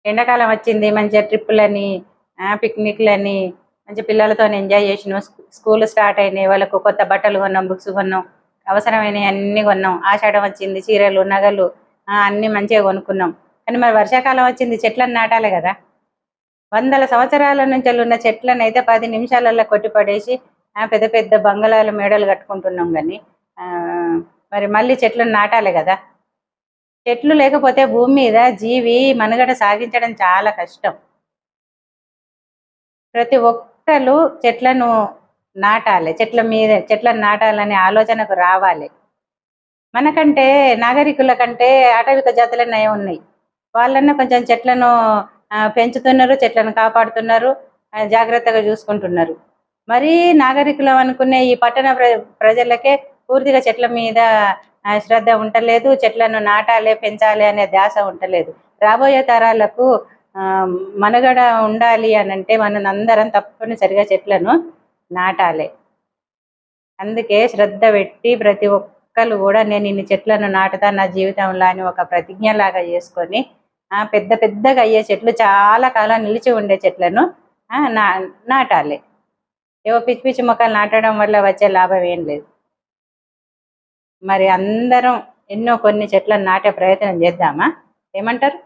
ఎండాకాలం వచ్చింది, మంచిగా ట్రిప్పులని, పిక్నిక్లని, మంచి పిల్లలతో ఎంజాయ్ చేసినాం. స్కూల్ స్టార్ట్ అయినాయి, వాళ్ళకు కొత్త బట్టలు కొన్నాం, బుక్స్ కొన్నాం, అవసరమైనవి అన్నీ కొన్నాం. ఆషాఢం వచ్చింది, చీరలు, నగలు అన్నీ మంచిగా కొనుక్కున్నాం. కానీ మరి వర్షాకాలం వచ్చింది, చెట్లను నాటాలి కదా. వందల సంవత్సరాల నుంచి ఉన్న చెట్లను అయితే 10 నిమిషాలలో కొట్టిపడేసి పెద్ద పెద్ద బంగళాలు, మేడలు కట్టుకుంటున్నాం. కానీ మరి మళ్ళీ చెట్లను నాటాలి కదా. చెట్లు లేకపోతే భూమి మీద జీవి మనుగడ సాగించడం చాలా కష్టం. ప్రతి ఒక్కరు చెట్లను నాటాలి, చెట్లను నాటాలనే ఆలోచనకు రావాలి. మనకంటే నాగరికుల కంటే ఆటవిక జాతులే నయం ఉన్నాయి. వాళ్ళన్నా కొంచెం చెట్లను పెంచుతున్నారు, చెట్లను కాపాడుతున్నారు, జాగ్రత్తగా చూసుకుంటున్నారు. మరీ నాగరికులం అనుకునే ఈ పట్టణ ప్రజలకే పూర్తిగా చెట్ల మీద శ్రద్ధ ఉండలేదు, చెట్లను నాటాలి, పెంచాలి అనే ధ్యాస ఉండలేదు. రాబోయే తరాలకు మనుగడ ఉండాలి అని అంటే మనం అందరం తప్పనిసరిగా చెట్లను నాటాలి. అందుకే శ్రద్ధ పెట్టి ప్రతి ఒక్కరు కూడా నేను ఇన్ని చెట్లను నాటుతా నా జీవితంలో అని ఒక ప్రతిజ్ఞలాగా చేసుకొని పెద్ద పెద్దగా అయ్యే చెట్లు, చాలా కాలం నిలిచి ఉండే చెట్లను నాటాలి. ఏవో పిచ్చి పిచ్చి మొక్కలు నాటడం వల్ల వచ్చే లాభం ఏం లేదు. మరి అందరం కొన్ని చెట్లను నాటే ప్రయత్నం చేద్దామా? ఏమంటారు?